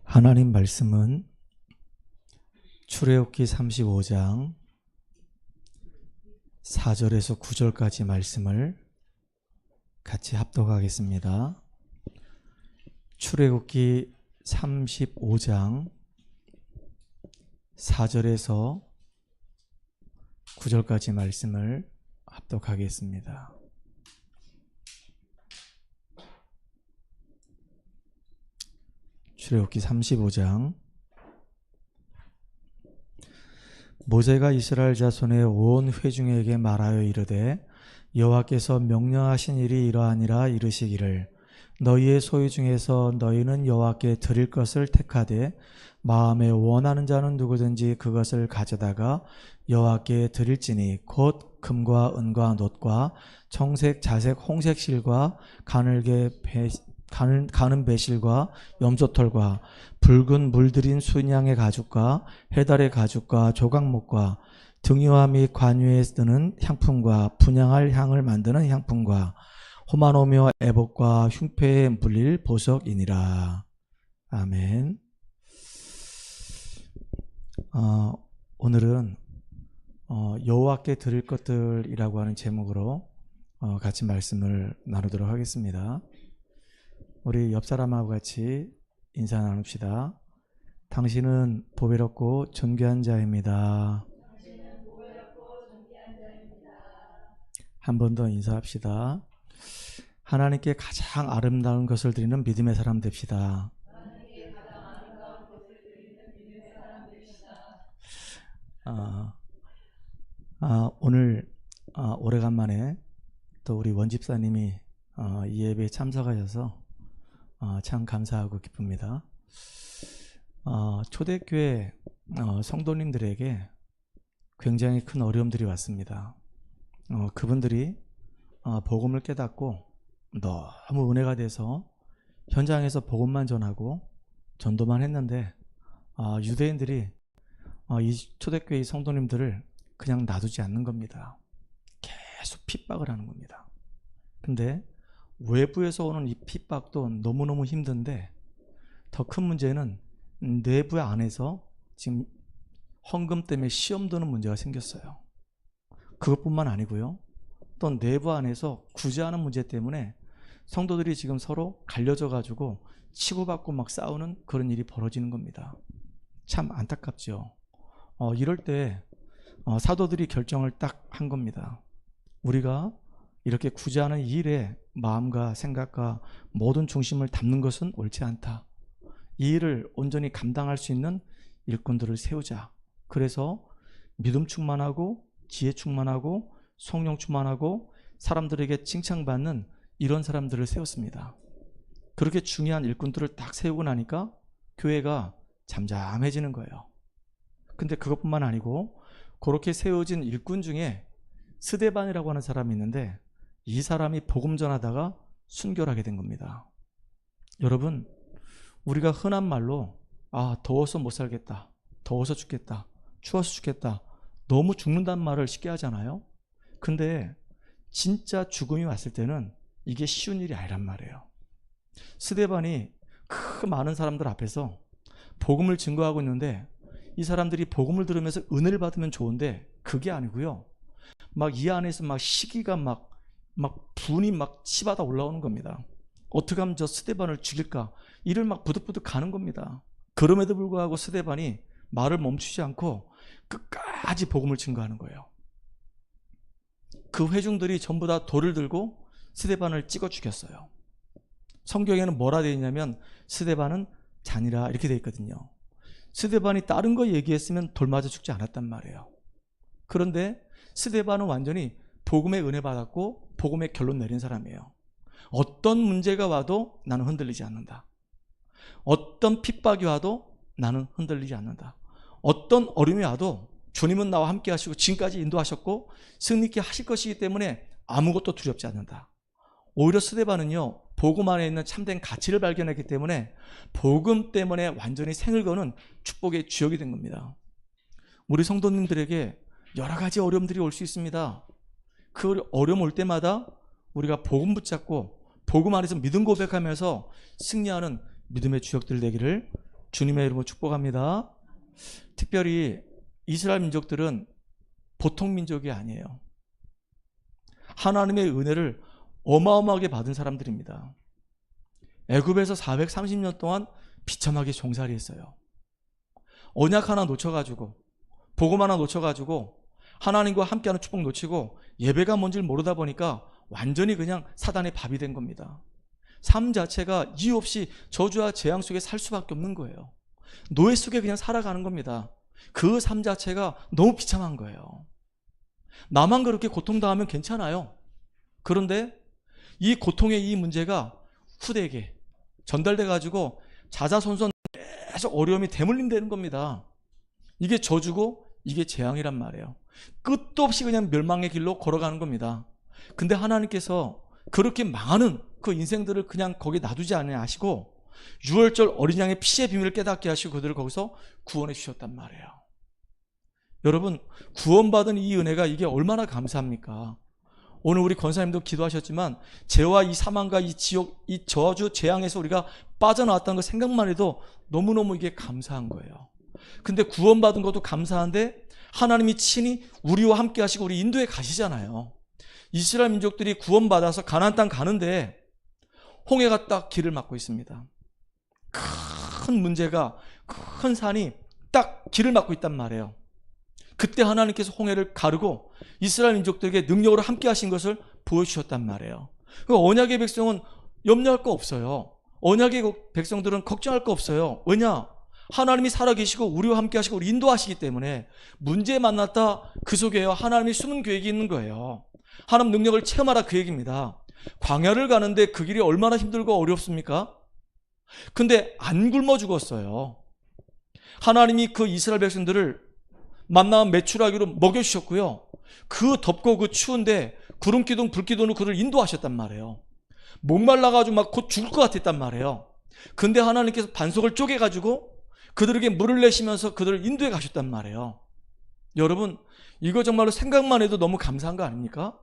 하나님 말씀은 출애굽기 35장 4절에서 9절까지 말씀을 같이 합독하겠습니다. 출애굽기 35장 4절에서 9절까지 말씀을 합독하겠습니다. 출애굽기 35장. 모세가 이스라엘 자손의 온 회중에게 말하여 이르되 여호와께서 명령하신 일이 이러하니라. 이르시기를 너희의 소유 중에서 너희는 여호와께 드릴 것을 택하되 마음에 원하는 자는 누구든지 그것을 가져다가 여호와께 드릴지니 곧 금과 은과 놋과 청색 자색 홍색 실과 가는 배실과 염소털과 붉은 물들인 순양의 가죽과 해달의 가죽과 조각목과 등유화 및 관유에 쓰는 향품과 분향할 향을 만드는 향품과 호마노며 애복과 흉패에 물릴 보석이니라. 아멘. 오늘은 여호와께 드릴 것들이라고 하는 제목으로 같이 말씀을 나누도록 하겠습니다. 우리 옆 사람하고 같이 인사 나눕시다. 당신은 보배롭고 존귀한 자입니다. 한 번 더 인사합시다. 하나님께 가장 아름다운 것을 드리는 믿음의 사람 됩시다. 오늘 오래간만에 또 우리 원집사님이 이 예배에 참석하셔서 참 감사하고 기쁩니다. 초대교회 성도님들에게 굉장히 큰 어려움들이 왔습니다. 그분들이 복음을 깨닫고 너무 은혜가 돼서 현장에서 복음만 전하고 전도만 했는데 유대인들이 이 초대교회 성도님들을 그냥 놔두지 않는 겁니다. 계속 핍박을 하는 겁니다. 근데 외부에서 오는 이 핍박도 너무너무 힘든데 더 큰 문제는 내부 안에서 지금 헌금 때문에 시험 드는 문제가 생겼어요. 그것뿐만 아니고요. 또 내부 안에서 구제하는 문제 때문에 성도들이 지금 서로 갈려져 가지고 치고받고 막 싸우는 그런 일이 벌어지는 겁니다. 참 안타깝죠. 이럴 때 사도들이 결정을 딱 한 겁니다. 우리가 이렇게 구제하는 일에 마음과 생각과 모든 중심을 담는 것은 옳지 않다. 이 일을 온전히 감당할 수 있는 일꾼들을 세우자. 그래서 믿음 충만하고 지혜 충만하고 성령 충만하고 사람들에게 칭찬받는 이런 사람들을 세웠습니다. 그렇게 중요한 일꾼들을 딱 세우고 나니까 교회가 잠잠해지는 거예요. 근데 그것뿐만 아니고 그렇게 세워진 일꾼 중에 스데반이라고 하는 사람이 있는데 이 사람이 복음 전하다가 순교하게 된 겁니다. 여러분, 우리가 흔한 말로 더워서 못 살겠다, 더워서 죽겠다, 추워서 죽겠다, 너무 죽는다는 말을 쉽게 하잖아요. 근데 진짜 죽음이 왔을 때는 이게 쉬운 일이 아니란 말이에요. 스데반이 그 많은 사람들 앞에서 복음을 증거하고 있는데 이 사람들이 복음을 들으면서 은혜를 받으면 좋은데 그게 아니고요. 막 이 안에서 막 시기가 막 분이 막 치받아 올라오는 겁니다. 어떻게 하면 저 스데반을 죽일까? 이를 막 부득부득 가는 겁니다. 그럼에도 불구하고 스데반이 말을 멈추지 않고 끝까지 복음을 증거하는 거예요. 그 회중들이 전부 다 돌을 들고 스데반을 찍어 죽였어요. 성경에는 뭐라 되어 있냐면 스데반은 잔이라 이렇게 되어 있거든요. 스데반이 다른 거 얘기했으면 돌 맞아 죽지 않았단 말이에요. 그런데 스데반은 완전히 복음의 은혜 받았고 복음의 결론 내린 사람이에요. 어떤 문제가 와도 나는 흔들리지 않는다. 어떤 핍박이 와도 나는 흔들리지 않는다. 어떤 어려움이 와도 주님은 나와 함께 하시고 지금까지 인도하셨고 승리케 하실 것이기 때문에 아무것도 두렵지 않는다. 오히려 스데반은요, 복음 안에 있는 참된 가치를 발견했기 때문에 복음 때문에 완전히 생을 거는 축복의 주역이 된 겁니다. 우리 성도님들에게 여러 가지 어려움들이 올 수 있습니다. 그 어려움 올 때마다 우리가 복음 붙잡고 복음 안에서 믿음 고백하면서 승리하는 믿음의 주역들 되기를 주님의 이름으로 축복합니다. 특별히 이스라엘 민족들은 보통 민족이 아니에요. 하나님의 은혜를 어마어마하게 받은 사람들입니다. 애굽에서 430년 동안 비참하게 종살이했어요. 언약 하나 놓쳐가지고, 복음 하나 놓쳐가지고, 하나님과 함께하는 축복 놓치고 예배가 뭔지를 모르다 보니까 완전히 그냥 사단의 밥이 된 겁니다. 삶 자체가 이유 없이 저주와 재앙 속에 살 수밖에 없는 거예요. 노예 속에 그냥 살아가는 겁니다. 그 삶 자체가 너무 비참한 거예요. 나만 그렇게 고통당하면 괜찮아요. 그런데 이 고통의 이 문제가 후대에게 전달돼 가지고 자자손손 계속 어려움이 대물림되는 겁니다. 이게 저주고 이게 재앙이란 말이에요. 끝도 없이 그냥 멸망의 길로 걸어가는 겁니다. 근데 하나님께서 그렇게 망하는 그 인생들을 그냥 거기 놔두지 않으시고 6월절 어린 양의 피의 비밀을 깨닫게 하시고 그들을 거기서 구원해 주셨단 말이에요. 여러분, 구원받은 이 은혜가 이게 얼마나 감사합니까? 오늘 우리 권사님도 기도하셨지만 죄와 이 사망과 이 지옥, 이 저주 재앙에서 우리가 빠져나왔다는 거 생각만 해도 너무너무 이게 감사한 거예요. 근데 구원받은 것도 감사한데 하나님이 친히 우리와 함께 하시고 우리 인도에 가시잖아요. 이스라엘 민족들이 구원받아서 가나안 땅 가는데 홍해가 딱 길을 막고 있습니다. 큰 문제가, 큰 산이 딱 길을 막고 있단 말이에요. 그때 하나님께서 홍해를 가르고 이스라엘 민족들에게 능력으로 함께 하신 것을 보여주셨단 말이에요. 언약의 백성은 염려할 거 없어요. 언약의 백성들은 걱정할 거 없어요. 왜냐? 하나님이 살아계시고 우리와 함께 하시고 우리 인도하시기 때문에 문제에 만났다 그 속에 하나님이 숨은 계획이 있는 거예요. 하나님 능력을 체험하라 그 얘기입니다. 광야를 가는데 그 길이 얼마나 힘들고 어렵습니까? 근데 안 굶어 죽었어요. 하나님이 그 이스라엘 백성들을 만나면 메추라기로 먹여주셨고요. 그 덥고 그 추운데 구름기둥 불기둥으로 그를 인도하셨단 말이에요. 목말라가지고 막 곧 죽을 것 같았단 말이에요. 근데 하나님께서 반석을 쪼개가지고 그들에게 물을 내시면서 그들을 인도해 가셨단 말이에요. 여러분, 이거 정말로 생각만 해도 너무 감사한 거 아닙니까?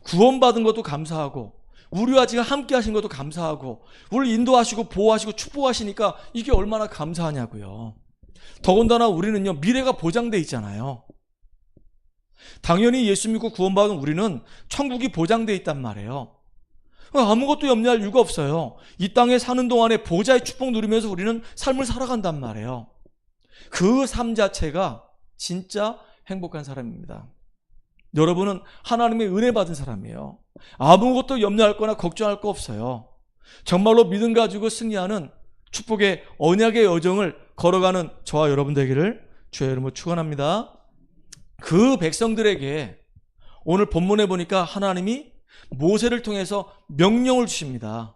구원받은 것도 감사하고 우리와 지금 함께 하신 것도 감사하고 우리를 인도하시고 보호하시고 축복하시니까 이게 얼마나 감사하냐고요. 더군다나 우리는요, 미래가 보장돼 있잖아요. 당연히 예수 믿고 구원받은 우리는 천국이 보장돼 있단 말이에요. 아무것도 염려할 이유가 없어요. 이 땅에 사는 동안에 보좌의 축복 누리면서 우리는 삶을 살아간단 말이에요. 그 삶 자체가 진짜 행복한 사람입니다. 여러분은 하나님의 은혜 받은 사람이에요. 아무것도 염려할 거나 걱정할 거 없어요. 정말로 믿음 가지고 승리하는 축복의 언약의 여정을 걸어가는 저와 여러분 되기를 주의 이름으로 축원합니다. 그 백성들에게 오늘 본문에 보니까 하나님이 모세를 통해서 명령을 주십니다.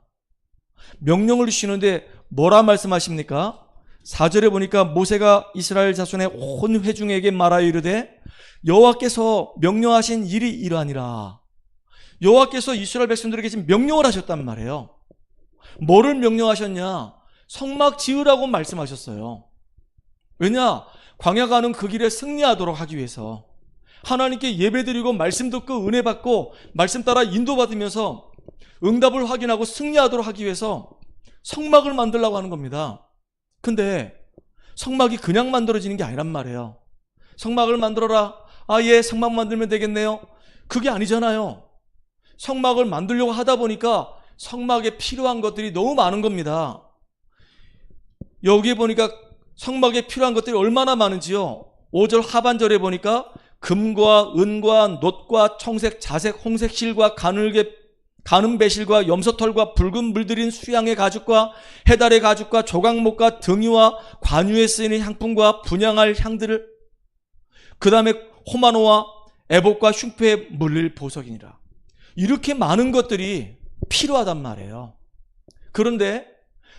명령을 주시는데 뭐라 말씀하십니까? 4절에 보니까 모세가 이스라엘 자손의 온 회중에게 말하여 이르되 여호와께서 명령하신 일이 이러하니라. 여호와께서 이스라엘 백성들에게 지금 명령을 하셨단 말이에요. 뭐를 명령하셨냐? 성막 지으라고 말씀하셨어요. 왜냐? 광야 가는 그 길에 승리하도록 하기 위해서 하나님께 예배드리고 말씀 듣고 은혜 받고 말씀 따라 인도받으면서 응답을 확인하고 승리하도록 하기 위해서 성막을 만들려고 하는 겁니다. 근데 성막이 그냥 만들어지는 게 아니란 말이에요. 성막을 만들어라. 아, 예, 성막 만들면 되겠네요. 그게 아니잖아요. 성막을 만들려고 하다 보니까 성막에 필요한 것들이 너무 많은 겁니다. 여기에 보니까 성막에 필요한 것들이 얼마나 많은지요. 5절 하반절에 보니까 금과 은과 놋과 청색, 자색, 홍색 실과 가는 배실과 염소털과 붉은 물들인 수양의 가죽과 해달의 가죽과 조각목과 등유와 관유에 쓰이는 향품과 분향할 향들을 그 다음에 호마노와 애복과 흉표에 물릴 보석이니라. 이렇게 많은 것들이 필요하단 말이에요. 그런데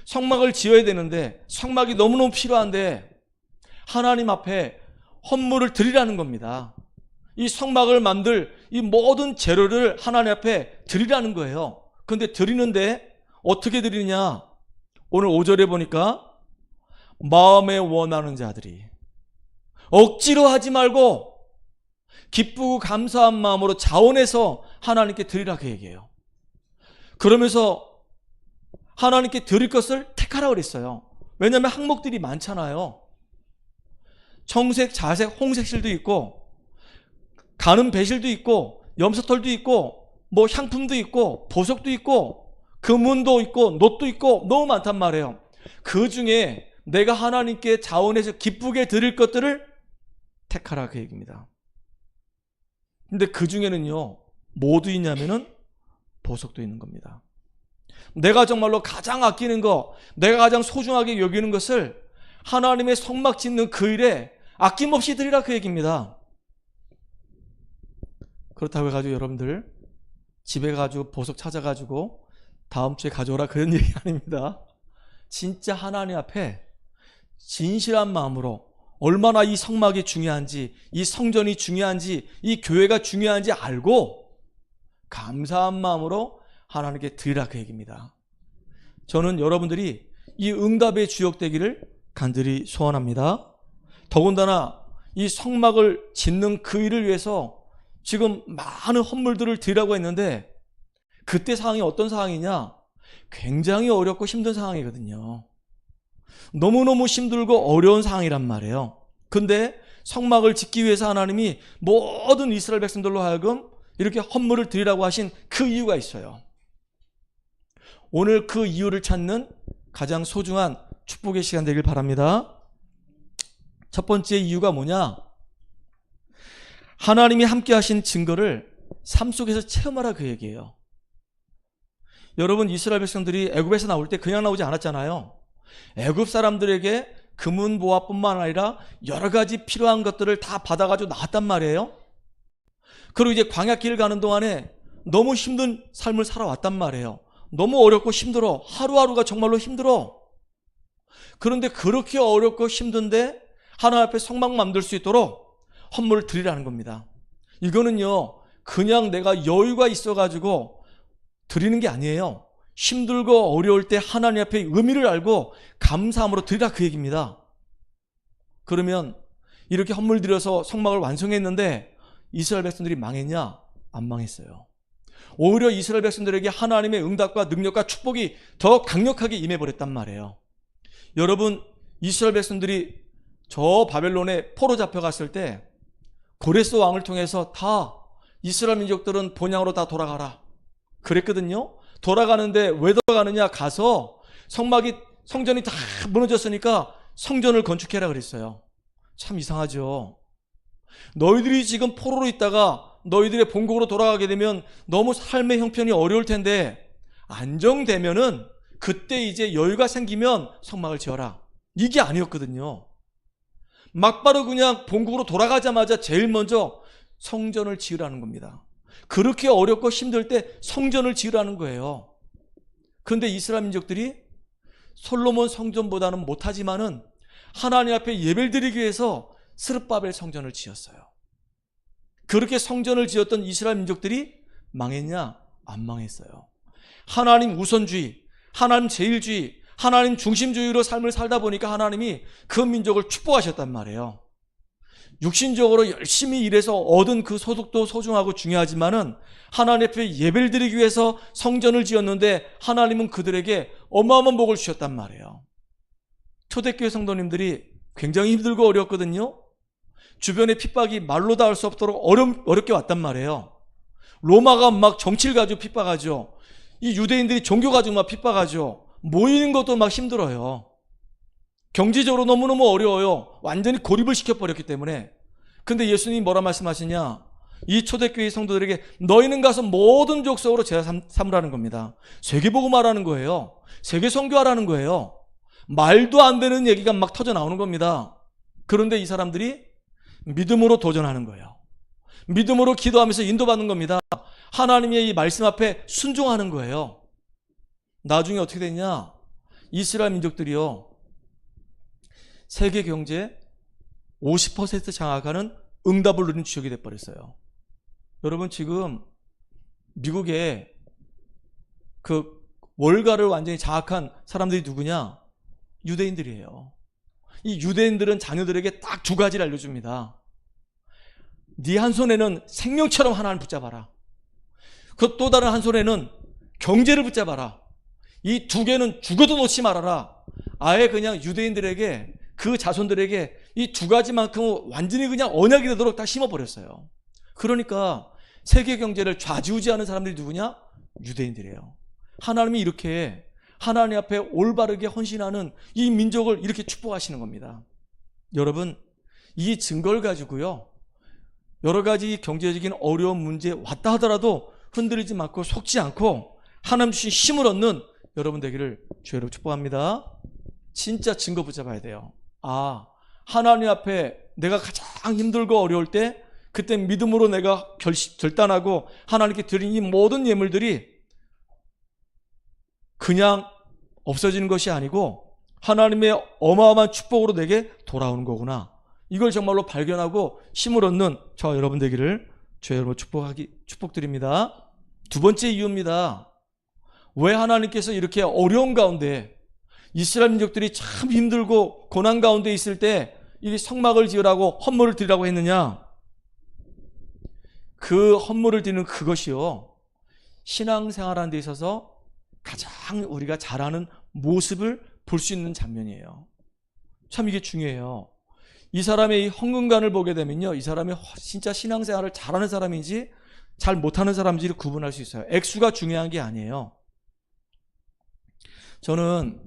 성막을 지어야 되는데 성막이 너무너무 필요한데 하나님 앞에 헌물을 드리라는 겁니다. 이 성막을 만들 이 모든 재료를 하나님 앞에 드리라는 거예요. 그런데 드리는데 어떻게 드리느냐? 오늘 5절에 보니까 마음에 원하는 자들이 억지로 하지 말고 기쁘고 감사한 마음으로 자원해서 하나님께 드리라 그 얘기예요. 그러면서 하나님께 드릴 것을 택하라고 그랬어요. 왜냐하면 항목들이 많잖아요. 청색, 자색, 홍색실도 있고 가는 배실도 있고 염소털도 있고 뭐 향품도 있고 보석도 있고 금은도 있고 놋도 있고 너무 많단 말이에요. 그 중에 내가 하나님께 자원해서 기쁘게 드릴 것들을 택하라, 그 얘기입니다. 근데 그 중에는요, 뭐도 있냐면은 보석도 있는 겁니다. 내가 정말로 가장 아끼는 거, 내가 가장 소중하게 여기는 것을 하나님의 성막 짓는 그 일에 아낌없이 드리라, 그 얘기입니다. 그렇다고 해가지고 여러분들 집에 가지고 보석 찾아가지고 다음 주에 가져오라, 그런 얘기 아닙니다. 진짜 하나님 앞에 진실한 마음으로 얼마나 이 성막이 중요한지, 이 성전이 중요한지, 이 교회가 중요한지 알고 감사한 마음으로 하나님께 드리라, 그 얘기입니다. 저는 여러분들이 이 응답의 주역 되기를 간절히 소원합니다. 더군다나 이 성막을 짓는 그 일을 위해서 지금 많은 헌물들을 드리라고 했는데, 그때 상황이 어떤 상황이냐? 굉장히 어렵고 힘든 상황이거든요. 너무너무 힘들고 어려운 상황이란 말이에요. 근데 성막을 짓기 위해서 하나님이 모든 이스라엘 백성들로 하여금 이렇게 헌물을 드리라고 하신 그 이유가 있어요. 오늘 그 이유를 찾는 가장 소중한 축복의 시간 되길 바랍니다. 첫 번째 이유가 뭐냐? 하나님이 함께 하신 증거를 삶 속에서 체험하라, 그 얘기예요. 여러분, 이스라엘 백성들이 애굽에서 나올 때 그냥 나오지 않았잖아요. 애굽 사람들에게 금은 보화뿐만 아니라 여러 가지 필요한 것들을 다 받아가지고 나왔단 말이에요. 그리고 이제 광야길을 가는 동안에 너무 힘든 삶을 살아왔단 말이에요. 너무 어렵고 힘들어. 하루하루가 정말로 힘들어. 그런데 그렇게 어렵고 힘든데 하나님 앞에 성막 만들 수 있도록 헌물을 드리라는 겁니다. 이거는요, 그냥 내가 여유가 있어가지고 드리는 게 아니에요. 힘들고 어려울 때 하나님 앞에 의미를 알고 감사함으로 드리라, 그 얘기입니다. 그러면 이렇게 헌물 드려서 성막을 완성했는데 이스라엘 백성들이 망했냐? 안 망했어요. 오히려 이스라엘 백성들에게 하나님의 응답과 능력과 축복이 더 강력하게 임해버렸단 말이에요. 여러분, 이스라엘 백성들이 저 바벨론에 포로 잡혀갔을 때 고레스 왕을 통해서 다 이스라엘 민족들은 본향으로 다 돌아가라 그랬거든요. 돌아가는데 왜 돌아가느냐? 가서 성전이 다 무너졌으니까 성전을 건축해라 그랬어요. 참 이상하죠. 너희들이 지금 포로로 있다가 너희들의 본국으로 돌아가게 되면 너무 삶의 형편이 어려울 텐데 안정되면은 그때 이제 여유가 생기면 성막을 지어라, 이게 아니었거든요. 막바로 그냥 본국으로 돌아가자마자 제일 먼저 성전을 지으라는 겁니다. 그렇게 어렵고 힘들 때 성전을 지으라는 거예요. 그런데 이스라엘 민족들이 솔로몬 성전보다는 못하지만은 하나님 앞에 예배를 드리기 위해서 스룹바벨 성전을 지었어요. 그렇게 성전을 지었던 이스라엘 민족들이 망했냐? 안 망했어요. 하나님 우선주의, 하나님 제일주의, 하나님 중심주의로 삶을 살다 보니까 하나님이 그 민족을 축복하셨단 말이에요. 육신적으로 열심히 일해서 얻은 그 소득도 소중하고 중요하지만은 하나님 앞에 예배를 드리기 위해서 성전을 지었는데 하나님은 그들에게 어마어마한 복을 주셨단 말이에요. 초대교회 성도님들이 굉장히 힘들고 어렵거든요. 주변에 핍박이 말로 다 할 수 없도록 어렵게 왔단 말이에요. 로마가 막 정치를 가지고 핍박하죠. 이 유대인들이 종교 가지고 막 핍박하죠. 모이는 것도 막 힘들어요. 경제적으로 너무너무 어려워요. 완전히 고립을 시켜버렸기 때문에. 근데 예수님이 뭐라 말씀하시냐? 이 초대교회 성도들에게 너희는 가서 모든 족속으로 제자 삼으라는 겁니다. 세계복음화라는 거예요. 세계 선교하라는 거예요. 말도 안 되는 얘기가 막 터져 나오는 겁니다. 그런데 이 사람들이 믿음으로 도전하는 거예요. 믿음으로 기도하면서 인도받는 겁니다. 하나님의 이 말씀 앞에 순종하는 거예요. 나중에 어떻게 됐냐? 이스라엘 민족들이요, 세계 경제 50% 장악하는 응답을 누린 지역이 돼버렸어요. 여러분, 지금 미국에 그 월가를 완전히 장악한 사람들이 누구냐? 유대인들이에요. 이 유대인들은 자녀들에게 딱 두 가지를 알려줍니다. 네 한 손에는 생명처럼 하나님을 붙잡아라. 그 또 다른 한 손에는 경제를 붙잡아라. 이 두 개는 죽어도 놓지 말아라. 아예 그냥 유대인들에게, 그 자손들에게 이 두 가지만큼 완전히 그냥 언약이 되도록 다 심어버렸어요. 그러니까 세계 경제를 좌지우지하는 사람들이 누구냐? 유대인들이에요. 하나님이 이렇게 하나님 앞에 올바르게 헌신하는 이 민족을 이렇게 축복하시는 겁니다. 여러분, 이 증거를 가지고요, 여러 가지 경제적인 어려운 문제 왔다 하더라도 흔들리지 말고 속지 않고 하나님 주신 힘을 얻는 여러분 되기를 주의로 축복합니다. 진짜 증거 붙잡아야 돼요. 하나님 앞에 내가 가장 힘들고 어려울 때, 그때 믿음으로 내가 결단하고 하나님께 드린 이 모든 예물들이 그냥 없어지는 것이 아니고 하나님의 어마어마한 축복으로 내게 돌아오는 거구나. 이걸 정말로 발견하고 힘을 얻는 저와 여러분 되기를 주의 이름으로 축복드립니다. 두 번째 이유입니다. 왜 하나님께서 이렇게 어려운 가운데, 이스라엘 민족들이 참 힘들고 고난 가운데 있을 때 이 성막을 지으라고 헌물을 드리라고 했느냐? 그 헌물을 드리는 그것이요, 신앙생활하는 데 있어서 가장 우리가 잘하는 모습을 볼 수 있는 장면이에요. 참 이게 중요해요. 이 사람의 이 헌금관을 보게 되면요, 이 사람이 진짜 신앙생활을 잘하는 사람인지 잘 못하는 사람인지를 구분할 수 있어요. 액수가 중요한 게 아니에요. 저는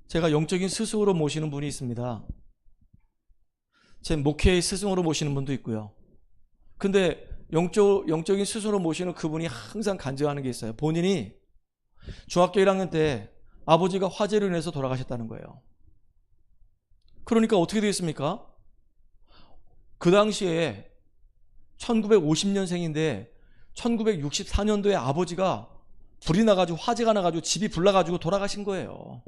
제가 영적인 스승으로 모시는 분이 있습니다. 제 목회의 스승으로 모시는 분도 있고요. 근데 영적인 스승으로 모시는 그분이 항상 간증하는 게 있어요. 본인이 중학교 1학년 때 아버지가 화재로 인해서 돌아가셨다는 거예요. 그러니까 어떻게 되겠습니까? 그 당시에 1950년생인데 1964년도에 아버지가 불이 나가지고, 화재가 나가지고 집이 불나가지고 돌아가신 거예요.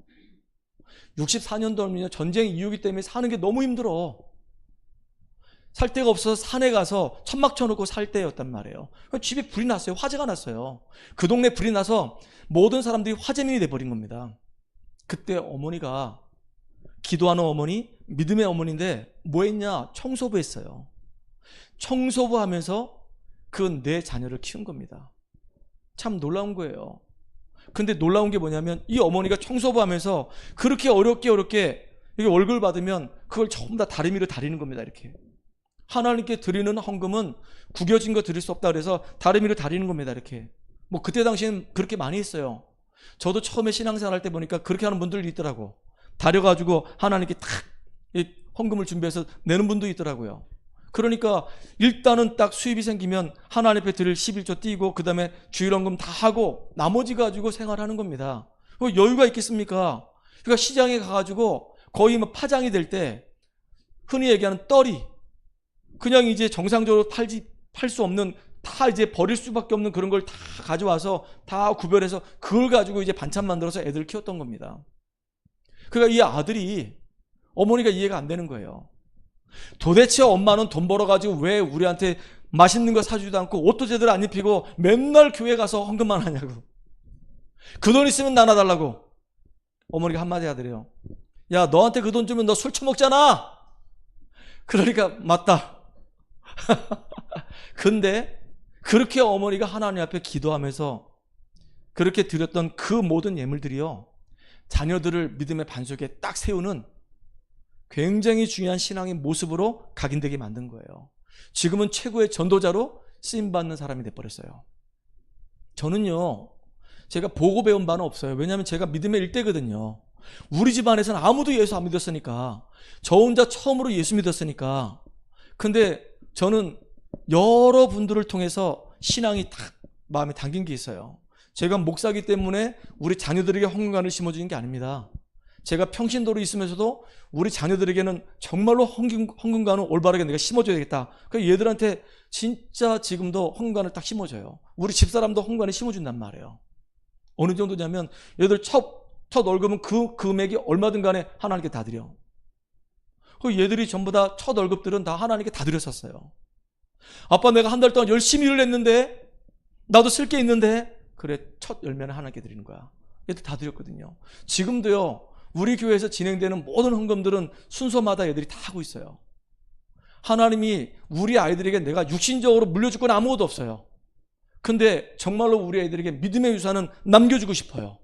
64년도면 전쟁 이후이기 때문에 사는 게 너무 힘들어. 살 데가 없어서 산에 가서 천막 쳐놓고 살 때였단 말이에요. 집에 불이 났어요. 화재가 났어요. 그 동네 불이 나서 모든 사람들이 화재민이 돼버린 겁니다. 그때 어머니가, 기도하는 어머니, 믿음의 어머니인데 뭐 했냐? 청소부 했어요. 청소부 하면서 그 네 자녀를 키운 겁니다. 참 놀라운 거예요. 근데 놀라운 게 뭐냐면, 이 어머니가 청소부 하면서 그렇게 어렵게 이게 월급을 받으면 그걸 전부 다 다리미로 다리는 겁니다. 이렇게 하나님께 드리는 헌금은 구겨진 거 드릴 수 없다 그래서 다리미로 다리는 겁니다. 이렇게 뭐 그때 당시에는 그렇게 많이 했어요. 저도 처음에 신앙생활 할 때 보니까 그렇게 하는 분들이 있더라고. 다려가지고 하나님께 탁 헌금을 준비해서 내는 분도 있더라고요. 그러니까 일단은 딱 수입이 생기면 하나님 앞에 드릴 11조 띄고 그 다음에 주일헌금 다 하고 나머지 가지고 생활하는 겁니다. 여유가 있겠습니까? 그러니까 시장에 가가지고 거의 뭐 파장이 될 때 흔히 얘기하는 떨이, 그냥 이제 정상적으로 팔 수 없는, 다 이제 버릴 수밖에 없는 그런 걸 다 가져와서 다 구별해서 그걸 가지고 이제 반찬 만들어서 애들을 키웠던 겁니다. 그러니까 이 아들이, 어머니가 이해가 안 되는 거예요. 도대체 엄마는 돈 벌어가지고 왜 우리한테 맛있는 거 사주지도 않고 옷도 제대로 안 입히고 맨날 교회 가서 헌금만 하냐고. 그 돈 있으면 나눠달라고. 어머니가 한마디 하더래요. 야, 너한테 그 돈 주면 너 술 처먹잖아. 그러니까 맞다. 근데 그렇게 어머니가 하나님 앞에 기도하면서 그렇게 드렸던 그 모든 예물들이요, 자녀들을 믿음의 반석에 딱 세우는 굉장히 중요한 신앙의 모습으로 각인되게 만든 거예요. 지금은 최고의 전도자로 쓰임받는 사람이 돼버렸어요. 저는요, 제가 보고 배운 바는 없어요. 왜냐하면 제가 믿음의 일대거든요. 우리 집안에서는 아무도 예수 안 믿었으니까, 저 혼자 처음으로 예수 믿었으니까. 근데 저는 여러분들을 통해서 신앙이 딱 마음에 담긴 게 있어요. 제가 목사기 때문에 우리 자녀들에게 헌금관을 심어주는 게 아닙니다. 제가 평신도로 있으면서도 우리 자녀들에게는 정말로 헌금관을 올바르게 내가 심어줘야겠다. 그래서 얘들한테 진짜 지금도 헌금관을 딱 심어줘요. 우리 집사람도 헌금관을 심어준단 말이에요. 어느 정도냐면 얘들 첫 월급은 그 금액이 얼마든 간에 하나님께 다 드려. 그 얘들이 전부 다 첫 월급들은 다 하나님께 다 드렸었어요. 아빠, 내가 한 달 동안 열심히 일을 했는데 나도 쓸 게 있는데, 그래, 첫 열매는 하나님께 드리는 거야. 얘들 다 드렸거든요. 지금도요, 우리 교회에서 진행되는 모든 헌금들은 순서마다 얘들이 다 하고 있어요. 하나님이 우리 아이들에게 내가 육신적으로 물려줄 건 아무것도 없어요. 근데 정말로 우리 아이들에게 믿음의 유산은 남겨주고 싶어요.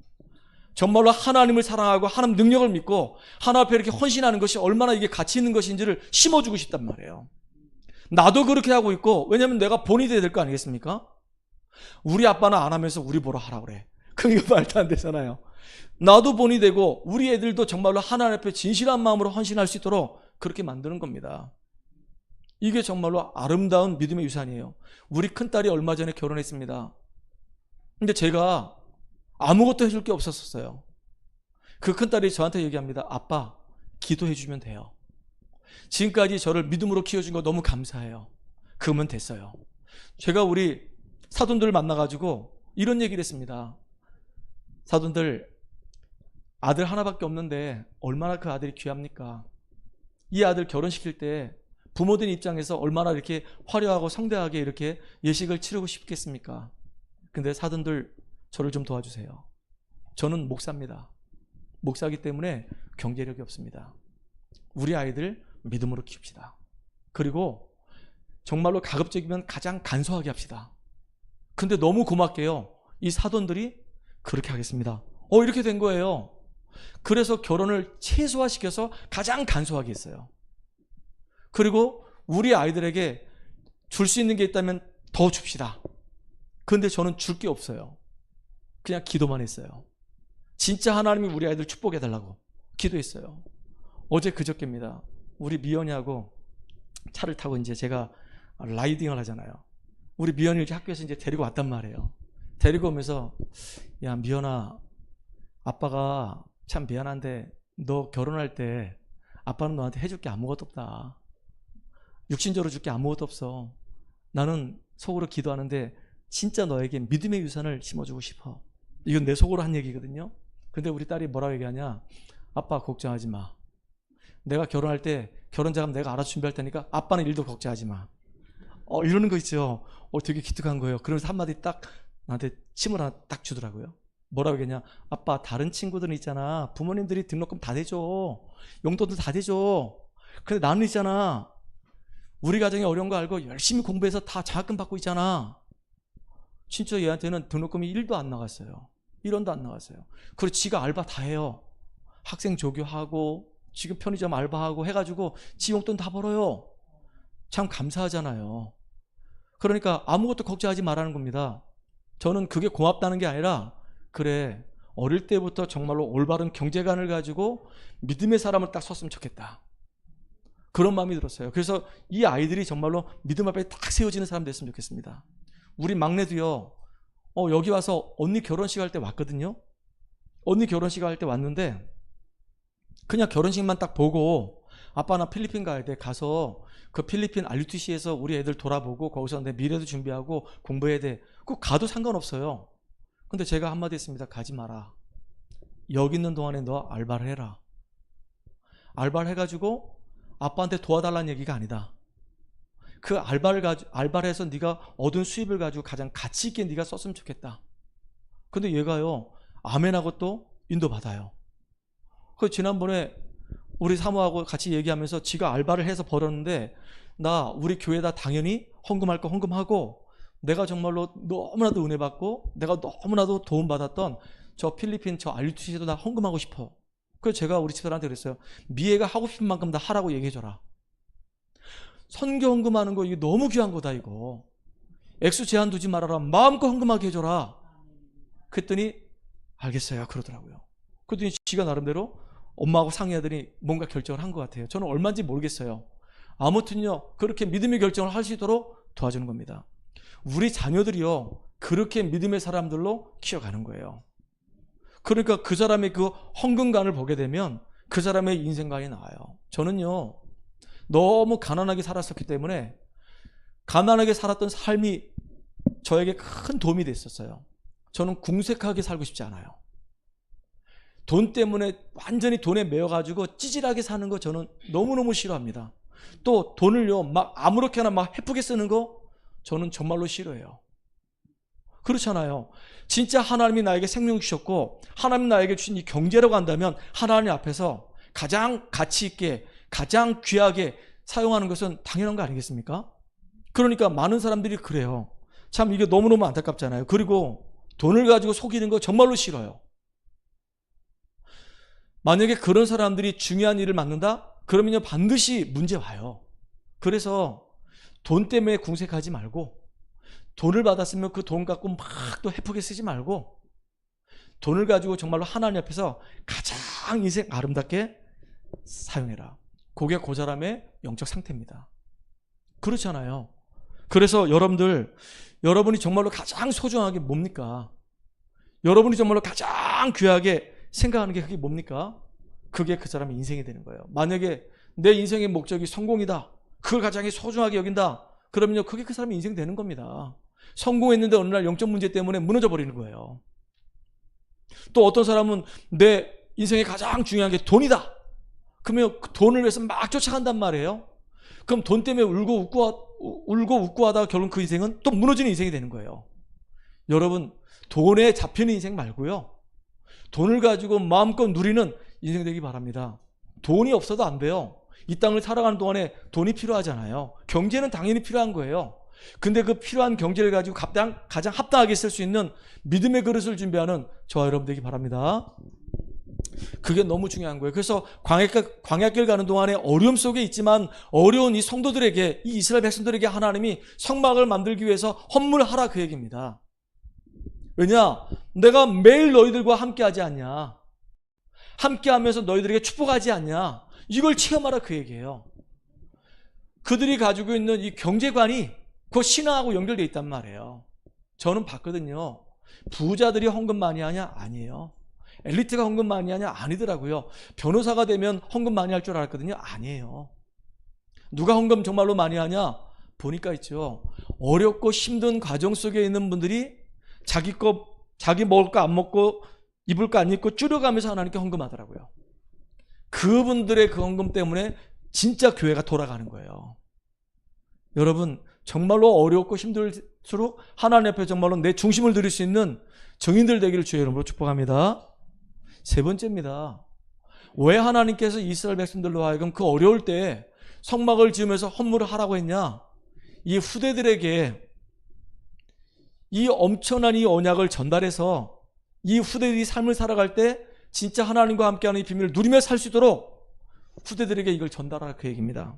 정말로 하나님을 사랑하고 하나님 능력을 믿고 하나님 앞에 이렇게 헌신하는 것이 얼마나 이게 가치 있는 것인지를 심어주고 싶단 말이에요. 나도 그렇게 하고 있고, 왜냐하면 내가 본이 돼야 될 거 아니겠습니까? 우리 아빠는 안 하면서 우리 보러 하라 그래. 그럼 이거 말도 안 되잖아요. 나도 본이 되고 우리 애들도 정말로 하나님 앞에 진실한 마음으로 헌신할 수 있도록 그렇게 만드는 겁니다. 이게 정말로 아름다운 믿음의 유산이에요. 우리 큰딸이 얼마 전에 결혼했습니다. 근데 제가 아무것도 해줄 게 없었어요. 그 큰딸이 저한테 얘기합니다. 아빠, 기도해 주면 돼요. 지금까지 저를 믿음으로 키워준 거 너무 감사해요. 그러면 됐어요. 제가 우리 사돈들을 만나가지고 이런 얘기를 했습니다. 사돈들, 아들 하나밖에 없는데 얼마나 그 아들이 귀합니까? 이 아들 결혼시킬 때 부모들 입장에서 얼마나 이렇게 화려하고 성대하게 이렇게 예식을 치르고 싶겠습니까? 근데 사돈들, 저를 좀 도와주세요. 저는 목사입니다. 목사이기 때문에 경제력이 없습니다. 우리 아이들 믿음으로 키웁시다. 그리고 정말로 가급적이면 가장 간소하게 합시다. 근데 너무 고맙게요, 이 사돈들이 그렇게 하겠습니다. 이렇게 된 거예요. 그래서 결혼을 최소화시켜서 가장 간소하게 했어요. 그리고 우리 아이들에게 줄 수 있는 게 있다면 더 줍시다. 그런데 저는 줄 게 없어요. 그냥 기도만 했어요. 진짜 하나님이 우리 아이들 축복해달라고 기도했어요. 어제 그저께입니다. 우리 미연이하고 차를 타고 이제 제가 라이딩을 하잖아요. 우리 미연이를 학교에서 이제 데리고 왔단 말이에요. 데리고 오면서, 야, 미연아, 아빠가 참 미안한데 너 결혼할 때 아빠는 너한테 해줄 게 아무것도 없다. 육신적으로 줄 게 아무것도 없어. 나는 속으로 기도하는데 진짜 너에게 믿음의 유산을 심어주고 싶어. 이건 내 속으로 한 얘기거든요. 근데 우리 딸이 뭐라고 얘기하냐? 아빠 걱정하지 마. 내가 결혼할 때 결혼 자금 내가 알아서 준비할 테니까 아빠는 일도 걱정하지 마. 이러는 거 있죠. 되게 기특한 거예요. 그러면서 한마디 딱 나한테 침을 하나 딱 주더라고요. 뭐라고 얘기하냐? 아빠, 다른 친구들은 있잖아. 부모님들이 등록금 다 대줘. 용돈도 다 대줘. 근데 나는 있잖아. 우리 가정이 어려운 거 알고 열심히 공부해서 다 장학금 받고 있잖아. 진짜 얘한테는 등록금이 1도 안 나갔어요. 1원도 안 나갔어요. 그리고 지가 알바 다 해요. 학생 조교하고 지금 편의점 알바하고 해가지고 지 용돈 다 벌어요. 참 감사하잖아요. 그러니까 아무것도 걱정하지 말라는 겁니다. 저는 그게 고맙다는 게 아니라, 그래, 어릴 때부터 정말로 올바른 경제관을 가지고 믿음의 사람을 딱 섰으면 좋겠다. 그런 마음이 들었어요. 그래서 이 아이들이 정말로 믿음 앞에 딱 세워지는 사람 됐으면 좋겠습니다. 우리 막내도요, 여기 와서 언니 결혼식 할 때 왔거든요. 언니 결혼식 할 때 왔는데 그냥 결혼식만 딱 보고, 아빠 나 필리핀 가야 돼. 가서 그 필리핀 RUTC에서 우리 애들 돌아보고 거기서 내 미래도 준비하고 공부해야 돼. 그 가도 상관없어요. 근데 제가 한마디 했습니다. 가지 마라. 여기 있는 동안에 너 알바를 해라. 알바를 해가지고 아빠한테 도와달라는 얘기가 아니다. 그 알바를 해서 네가 얻은 수입을 가지고 가장 가치 있게 네가 썼으면 좋겠다. 근데 얘가요, 아멘하고 또 인도받아요. 그 지난번에 우리 사모하고 같이 얘기하면서 지가 알바를 해서 벌었는데, 나 우리 교회에다 당연히 헌금할 거 헌금하고, 내가 정말로 너무나도 은혜 받고 내가 너무나도 도움 받았던 저 필리핀 저 RUTC에도 나 헌금하고 싶어. 그래서 제가 우리 집사람한테 그랬어요. 미애가 하고 싶은 만큼 다 하라고 얘기해줘라. 선교 헌금하는 거 이게 너무 귀한 거다. 이거 액수 제한 두지 말아라. 마음껏 헌금하게 해줘라. 그랬더니 알겠어요 그러더라고요. 그랬더니 지가 나름대로 엄마하고 상의하더니 뭔가 결정을 한 것 같아요. 저는 얼마인지 모르겠어요. 아무튼요, 그렇게 믿음의 결정을 할 수 있도록 도와주는 겁니다. 우리 자녀들이요, 그렇게 믿음의 사람들로 키워가는 거예요. 그러니까 그 사람의 그 헌금관을 보게 되면 그 사람의 인생관이 나와요. 저는요, 너무 가난하게 살았었기 때문에 가난하게 살았던 삶이 저에게 큰 도움이 됐었어요. 저는 궁색하게 살고 싶지 않아요. 돈 때문에 완전히 돈에 매여가지고 찌질하게 사는 거 저는 너무너무 싫어합니다. 또 돈을요, 막 아무렇게나 막 헤프게 쓰는 거 저는 정말로 싫어해요. 그렇잖아요. 진짜 하나님이 나에게 생명 주셨고 하나님 나에게 주신 이 경제라고 한다면 하나님 앞에서 가장 가치 있게 가장 귀하게 사용하는 것은 당연한 거 아니겠습니까? 그러니까 많은 사람들이 그래요. 참 이게 너무너무 안타깝잖아요. 그리고 돈을 가지고 속이는 거 정말로 싫어요. 만약에 그런 사람들이 중요한 일을 맡는다? 그러면요 반드시 문제 와요. 그래서 돈 때문에 궁색하지 말고, 돈을 받았으면 그 돈 갖고 막 또 헤프게 쓰지 말고, 돈을 가지고 정말로 하나님 앞에서 가장 인생 아름답게 사용해라. 그게 그 사람의 영적 상태입니다. 그렇잖아요. 그래서 여러분이 정말로 가장 소중한 게 뭡니까? 여러분이 정말로 가장 귀하게 생각하는 게 그게 뭡니까? 그게 그 사람의 인생이 되는 거예요. 만약에 내 인생의 목적이 성공이다, 그걸 가장 소중하게 여긴다, 그러면요 그게 그 사람의 인생 되는 겁니다. 성공했는데 어느 날 영적 문제 때문에 무너져 버리는 거예요. 또 어떤 사람은 내 인생에 가장 중요한 게 돈이다, 그러면 그 돈을 위해서 막 쫓아간단 말이에요. 그럼 돈 때문에 울고 웃고 하다가 결국 그 인생은 또 무너지는 인생이 되는 거예요. 여러분, 돈에 잡히는 인생 말고요, 돈을 가지고 마음껏 누리는 인생 되기 바랍니다. 돈이 없어도 안 돼요. 이 땅을 살아가는 동안에 돈이 필요하잖아요. 경제는 당연히 필요한 거예요. 근데 그 필요한 경제를 가지고 가장 합당하게 쓸 수 있는 믿음의 그릇을 준비하는 저와 여러분 되기 바랍니다. 그게 너무 중요한 거예요. 그래서 광야길 가는 동안에 어려움 속에 있지만 어려운 이 성도들에게, 이 이스라엘 백성들에게 하나님이 성막을 만들기 위해서 헌물하라 그 얘기입니다. 왜냐? 내가 매일 너희들과 함께하지 않냐? 함께하면서 너희들에게 축복하지 않냐? 이걸 체험하라 그 얘기예요. 그들이 가지고 있는 이 경제관이 그 신앙하고 연결되어 있단 말이에요. 저는 봤거든요. 부자들이 헌금 많이 하냐? 아니에요. 엘리트가 헌금 많이 하냐? 아니더라고요. 변호사가 되면 헌금 많이 할 줄 알았거든요. 아니에요. 누가 헌금 정말로 많이 하냐? 보니까 있죠. 어렵고 힘든 과정 속에 있는 분들이 자기 먹을 거 안 먹고 입을 거 안 입고 줄여가면서 하나님께 헌금하더라고요. 그분들의 그 헌금 때문에 진짜 교회가 돌아가는 거예요. 여러분, 정말로 어렵고 힘들수록 하나님 앞에 정말로 내 중심을 드릴 수 있는 증인들 되기를 주의 이름으로 축복합니다. 세 번째입니다. 왜 하나님께서 이스라엘 백성들로 하여금 그 어려울 때 성막을 지으면서 헌물을 하라고 했냐? 이 후대들에게 이 엄청난 이 언약을 전달해서 이 후대들이 삶을 살아갈 때 진짜 하나님과 함께하는 이 비밀을 누리며 살 수 있도록 후대들에게 이걸 전달하라 그 얘기입니다.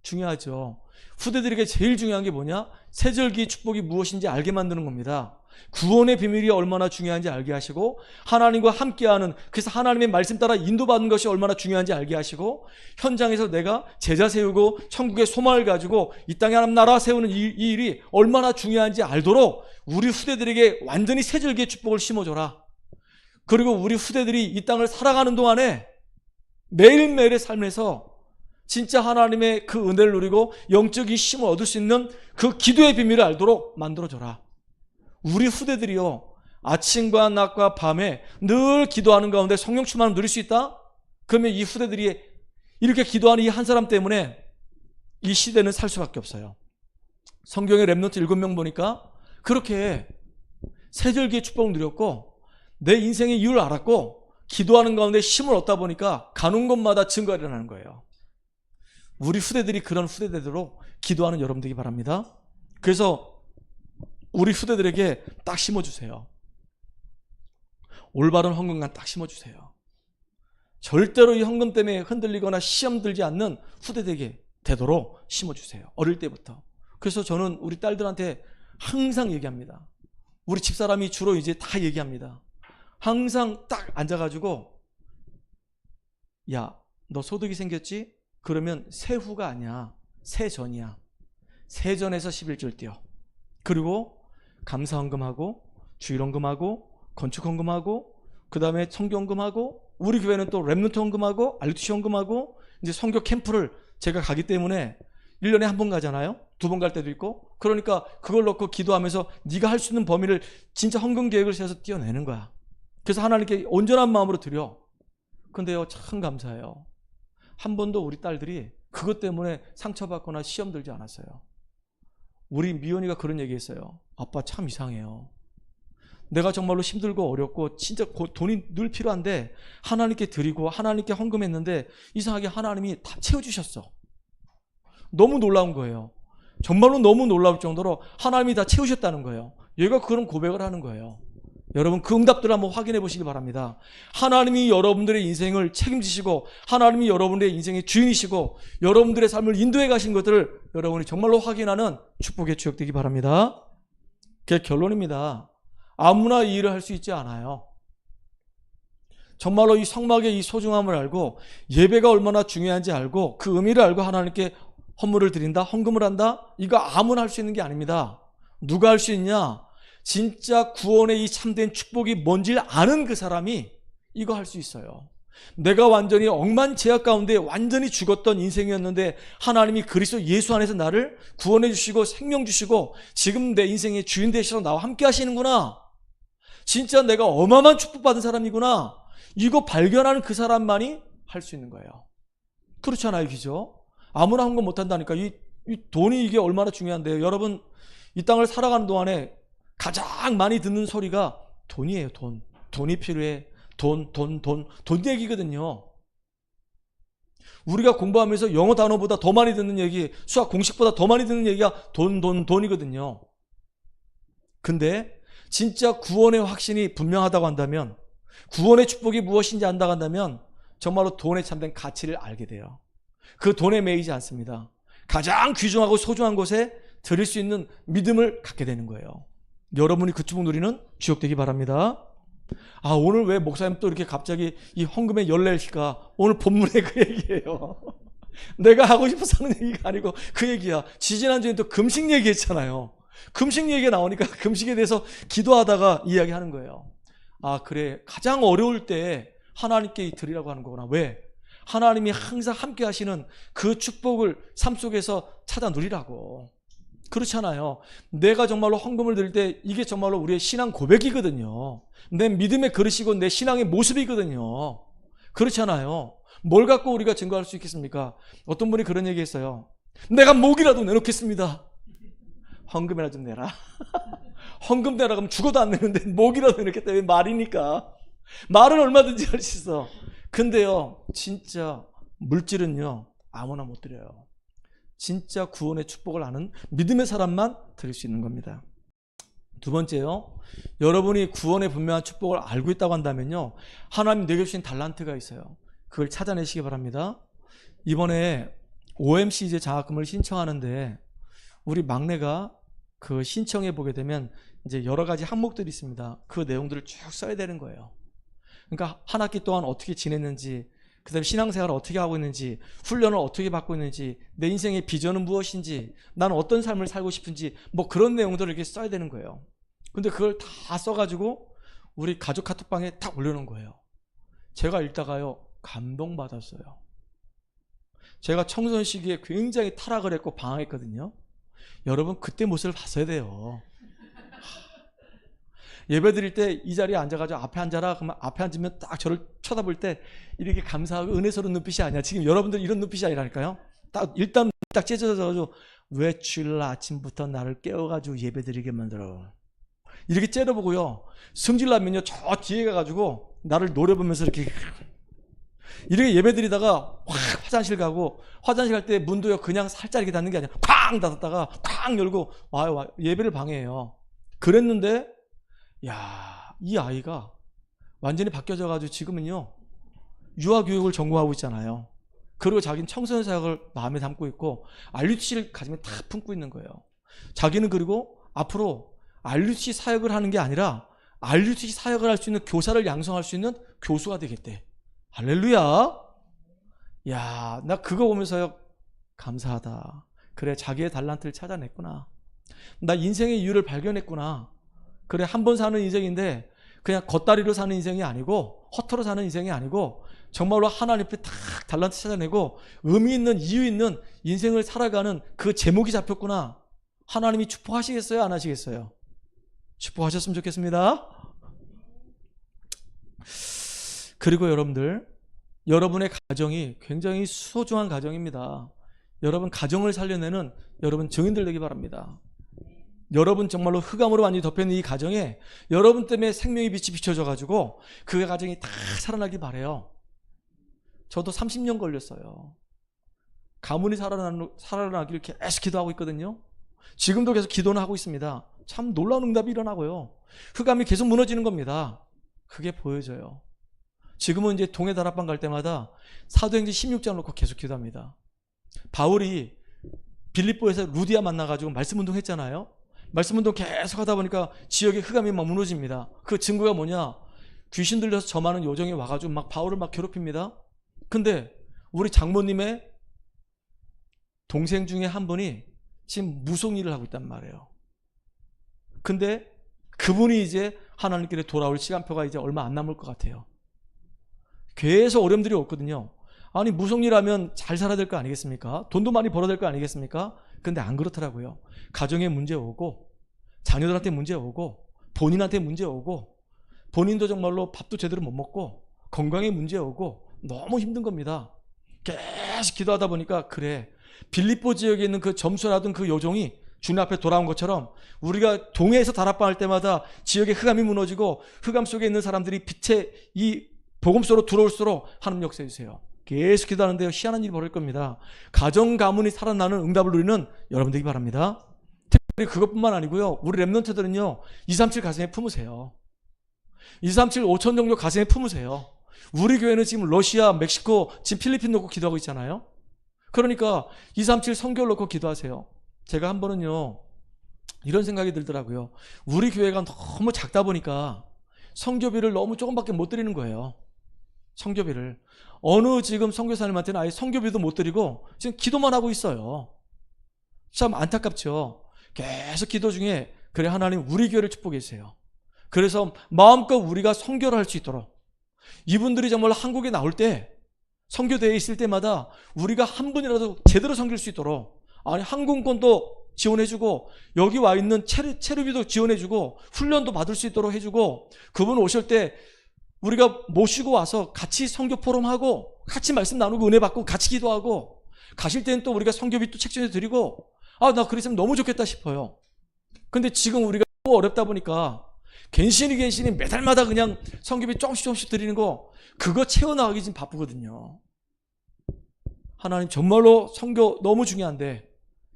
중요하죠. 후대들에게 제일 중요한 게 뭐냐? 세절기 축복이 무엇인지 알게 만드는 겁니다. 구원의 비밀이 얼마나 중요한지 알게 하시고, 하나님과 함께하는, 그래서 하나님의 말씀 따라 인도받는 것이 얼마나 중요한지 알게 하시고, 현장에서 내가 제자 세우고 천국의 소망을 가지고 이 땅에 하나님 나라 세우는 이 일이 얼마나 중요한지 알도록 우리 후대들에게 완전히 세절기의 축복을 심어줘라. 그리고 우리 후대들이 이 땅을 살아가는 동안에 매일매일의 삶에서 진짜 하나님의 그 은혜를 누리고 영적인 힘을 얻을 수 있는 그 기도의 비밀을 알도록 만들어줘라. 우리 후대들이요, 아침과 낮과 밤에 늘 기도하는 가운데 성령 충만을 누릴 수 있다? 그러면 이 후대들이 이렇게 기도하는 이 한 사람 때문에 이 시대는 살 수밖에 없어요. 성경의 렘넌트 7명 보니까 그렇게 세절기의 축복을 누렸고 내 인생의 이유를 알았고 기도하는 가운데 힘을 얻다 보니까 가는 곳마다 증거가 일어나는 거예요. 우리 후대들이 그런 후대대로 기도하는 여러분 되기 바랍니다. 그래서 우리 후대들에게 딱 심어주세요. 올바른 헌금관 딱 심어주세요. 절대로 이 헌금 때문에 흔들리거나 시험 들지 않는 후대들에게 되도록 심어주세요. 어릴 때부터. 그래서 저는 우리 딸들한테 항상 얘기합니다. 우리 집사람이 주로 이제 다 얘기합니다. 항상 딱 앉아가지고, 야, 너 소득이 생겼지? 그러면 세후가 아니야. 세전이야. 세전에서 11절 띄워. 그리고 감사헌금하고 주일헌금하고 건축헌금하고 그 다음에 성교헌금하고 우리 교회는 또 렘넌트 헌금하고 알루티시 헌금하고 이제 성교 캠프를 제가 가기 때문에 1년에 한 번 가잖아요. 2번 갈 때도 있고. 그러니까 그걸 넣고 기도하면서 네가 할 수 있는 범위를 진짜 헌금 계획을 세워서 띄워내는 거야. 그래서 하나님께 온전한 마음으로 드려. 근데요, 참 감사해요. 한 번도 우리 딸들이 그것 때문에 상처받거나 시험 들지 않았어요. 우리 미연이가 그런 얘기했어요. 아빠 참 이상해요. 내가 정말로 힘들고 어렵고 진짜 돈이 늘 필요한데 하나님께 드리고 하나님께 헌금했는데 이상하게 하나님이 다 채워주셨어. 너무 놀라운 거예요. 정말로 너무 놀라울 정도로 하나님이 다 채우셨다는 거예요. 얘가 그런 고백을 하는 거예요. 여러분 그 응답들을 한번 확인해 보시기 바랍니다. 하나님이 여러분들의 인생을 책임지시고 하나님이 여러분들의 인생의 주인이시고 여러분들의 삶을 인도해 가신 것들을 여러분이 정말로 확인하는 축복의 주역 되기 바랍니다. 그게 결론입니다. 아무나 이 일을 할 수 있지 않아요. 정말로 이 성막의 이 소중함을 알고 예배가 얼마나 중요한지 알고 그 의미를 알고 하나님께 헌물을 드린다, 헌금을 한다, 이거 아무나 할 수 있는 게 아닙니다. 누가 할 수 있냐? 진짜 구원의 이 참된 축복이 뭔지를 아는 그 사람이 이거 할 수 있어요. 내가 완전히 억만제약 가운데 완전히 죽었던 인생이었는데 하나님이 그리스도 예수 안에서 나를 구원해 주시고 생명 주시고 지금 내 인생의 주인 되시러 나와 함께 하시는구나. 진짜 내가 어마어마한 축복받은 사람이구나. 이거 발견하는 그 사람만이 할 수 있는 거예요. 그렇잖아요, 그죠? 아무나 한 건 못한다니까. 이 돈이 이게 얼마나 중요한데요. 여러분, 이 땅을 살아가는 동안에 가장 많이 듣는 소리가 돈이에요. 돈이 필요해. 돈 얘기거든요. 우리가 공부하면서 영어 단어보다 더 많이 듣는 얘기, 수학 공식보다 더 많이 듣는 얘기가 돈이거든요. 근데 진짜 구원의 확신이 분명하다고 한다면, 구원의 축복이 무엇인지 안다고 한다면 정말로 돈의 참된 가치를 알게 돼요. 그 돈에 매이지 않습니다. 가장 귀중하고 소중한 곳에 드릴 수 있는 믿음을 갖게 되는 거예요. 여러분이 그 축복 누리는 주역 되기 바랍니다. 오늘 왜 목사님 또 이렇게 갑자기 이 헌금에 열내실까? 오늘 본문에 그 얘기예요. 내가 하고 싶어서 하는 얘기가 아니고 그 얘기야. 지지난주에 또 금식 얘기했잖아요. 금식 얘기가 나오니까 금식에 대해서 기도하다가 이야기하는 거예요. 그래, 가장 어려울 때 하나님께 드리라고 하는 거구나. 왜? 하나님이 항상 함께 하시는 그 축복을 삶 속에서 찾아 누리라고. 그렇잖아요. 내가 정말로 헌금을 드릴 때 이게 정말로 우리의 신앙 고백이거든요. 내 믿음의 그릇이고 내 신앙의 모습이거든요. 그렇잖아요. 뭘 갖고 우리가 증거할 수 있겠습니까? 어떤 분이 그런 얘기 했어요. 내가 목이라도 내놓겠습니다. 헌금이나 좀 내라. 헌금 내라 그러면 죽어도 안 내는데 목이라도 내놓겠다. 왜 말이니까. 말은 얼마든지 할 수 있어. 근데요, 진짜 물질은요, 아무나 못 드려요. 진짜 구원의 축복을 아는 믿음의 사람만 드릴 수 있는 겁니다. 두 번째요, 여러분이 구원의 분명한 축복을 알고 있다고 한다면요, 하나님 내게 주신 달란트가 있어요. 그걸 찾아내시기 바랍니다. 이번에 OMC 이제 장학금을 신청하는데 우리 막내가 그 신청해 보게 되면 이제 여러 가지 항목들이 있습니다. 그 내용들을 쭉 써야 되는 거예요. 그러니까 한 학기 동안 어떻게 지냈는지, 그 다음에 신앙생활을 어떻게 하고 있는지, 훈련을 어떻게 받고 있는지, 내 인생의 비전은 무엇인지, 나는 어떤 삶을 살고 싶은지, 뭐 그런 내용들을 이렇게 써야 되는 거예요. 근데 그걸 다 써가지고 우리 가족 카톡방에 딱 올려놓은 거예요. 제가 읽다가요, 감동받았어요. 제가 청소년 시기에 굉장히 타락을 했고 방황했거든요. 여러분, 그때 모습을 봤어야 돼요. 예배 드릴 때 이 자리에 앉아가지고 앞에 앉아라 그러면 앞에 앉으면 딱 저를 쳐다볼 때 이렇게 감사하고 은혜스러운 눈빛이 아니야. 지금 여러분들 이런 눈빛이 아니라니까요. 일단 딱 째져가지고 왜 주일날 아침부터 나를 깨워가지고 예배 드리게 만들어. 이렇게 째려보고요. 성질나면요, 저 뒤에 가가지고 나를 노려보면서 이렇게 예배 드리다가 확 화장실 가고, 화장실 갈 때 문도요 그냥 살짝 이렇게 닫는 게 아니라 쾅 닫았다가 쾅 열고 와요. 예배를 방해해요. 그랬는데 이 아이가 완전히 바뀌어져가지고 지금은요, 유아교육을 전공하고 있잖아요. 그리고 자기는 청소년 사역을 마음에 담고 있고 RUTC를 가슴에 탁 품고 있는 거예요. 자기는 그리고 앞으로 RUTC 사역을 하는 게 아니라 RUTC 사역을 할 수 있는 교사를 양성할 수 있는 교수가 되겠대. 할렐루야. 나 그거 보면서요, 감사하다. 그래, 자기의 달란트를 찾아냈구나. 나 인생의 이유를 발견했구나. 그래, 한 번 사는 인생인데 그냥 겉다리로 사는 인생이 아니고 허투루 사는 인생이 아니고 정말로 하나님 앞에 딱 달란트 찾아내고 의미 있는 이유 있는 인생을 살아가는 그 제목이 잡혔구나. 하나님이 축복하시겠어요? 안 하시겠어요? 축복하셨으면 좋겠습니다. 그리고 여러분의 가정이 굉장히 소중한 가정입니다. 여러분 가정을 살려내는 여러분 증인들 되기 바랍니다. 여러분 정말로 흑암으로 완전히 덮여있는 이 가정에 여러분 때문에 생명의 빛이 비춰져가지고 그 가정이 다 살아나길 바라요. 저도 30년 걸렸어요. 가문이 살아나길 계속 기도하고 있거든요. 지금도 계속 기도는 하고 있습니다. 참 놀라운 응답이 일어나고요. 흑암이 계속 무너지는 겁니다. 그게 보여져요. 지금은 이제 동해 다락방 갈 때마다 사도행전 16장을 놓고 계속 기도합니다. 바울이 빌립보에서 루디아 만나가지고 말씀 운동했잖아요. 말씀 운동 계속 하다 보니까 지역의 흑암이 막 무너집니다. 그 증거가 뭐냐? 귀신 들려서 점하는 요정이 와가지고 막 바울을 막 괴롭힙니다. 근데 우리 장모님의 동생 중에 한 분이 지금 무속일을 하고 있단 말이에요. 근데 그분이 이제 하나님께 돌아올 시간표가 이제 얼마 안 남을 것 같아요. 계속 어려움들이 없거든요. 아니 무속일 하면 잘 살아야 될 거 아니겠습니까? 돈도 많이 벌어야 될 거 아니겠습니까? 근데 안 그렇더라고요. 가정에 문제 오고 자녀들한테 문제 오고 본인한테 문제 오고 본인도 정말로 밥도 제대로 못 먹고 건강에 문제 오고 너무 힘든 겁니다. 계속 기도하다 보니까 그래, 빌립보 지역에 있는 그 점수라던 그 요종이 주님 앞에 돌아온 것처럼 우리가 동해에서 다락방 할 때마다 지역의 흑암이 무너지고 흑암 속에 있는 사람들이 빛의 이 복음 속으로 들어올수록 하나님 역사해 주세요. 계속 기도하는데요, 희한한 일이 벌어질 겁니다. 가정 가문이 살아나는 응답을 누리는 여러분 되기 바랍니다. 특별히 그것뿐만 아니고요, 우리 랩런트들은요 237 가슴에 품으세요. 237 5천 정도 가슴에 품으세요. 우리 교회는 지금 러시아, 멕시코, 지금 필리핀 놓고 기도하고 있잖아요. 그러니까 237 선교를 놓고 기도하세요. 제가 한 번은요 이런 생각이 들더라고요. 우리 교회가 너무 작다 보니까 선교비를 너무 조금밖에 못 드리는 거예요. 선교비를. 어느 지금 선교사님한테는 아예 선교비도 못 드리고 지금 기도만 하고 있어요. 참 안타깝죠. 계속 기도 중에 그래 하나님 우리 교회를 축복해 주세요. 그래서 마음껏 우리가 선교를 할 수 있도록, 이분들이 정말 한국에 나올 때 선교대회에 있을 때마다 우리가 한 분이라도 제대로 섬길 수 있도록, 아니 항공권도 지원해주고 여기 와 있는 체류비도 지원해주고 훈련도 받을 수 있도록 해주고, 그분 오실 때 우리가 모시고 와서 같이 선교 포럼하고 같이 말씀 나누고 은혜 받고 같이 기도하고, 가실 때는 또 우리가 선교비 또 책정해 드리고, 아 나 그랬으면 너무 좋겠다 싶어요. 근데 지금 우리가 너무 어렵다 보니까 괜시리 매달마다 그냥 선교비 조금씩 드리는 거, 그거 채워나가기 지금 바쁘거든요. 하나님 정말로 선교 너무 중요한데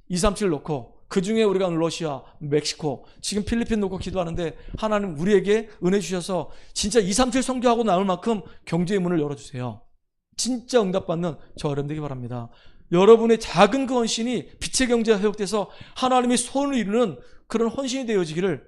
237 놓고, 그 중에 우리가 러시아, 멕시코, 지금 필리핀 놓고 기도하는데 하나님 우리에게 은혜 주셔서 진짜 237 선교하고 나올 만큼 경제의 문을 열어주세요. 진짜 응답받는 저 여러분 되기 바랍니다. 여러분의 작은 그 헌신이 빛의 경제가 회복돼서 하나님의 소원을 이루는 그런 헌신이 되어지기를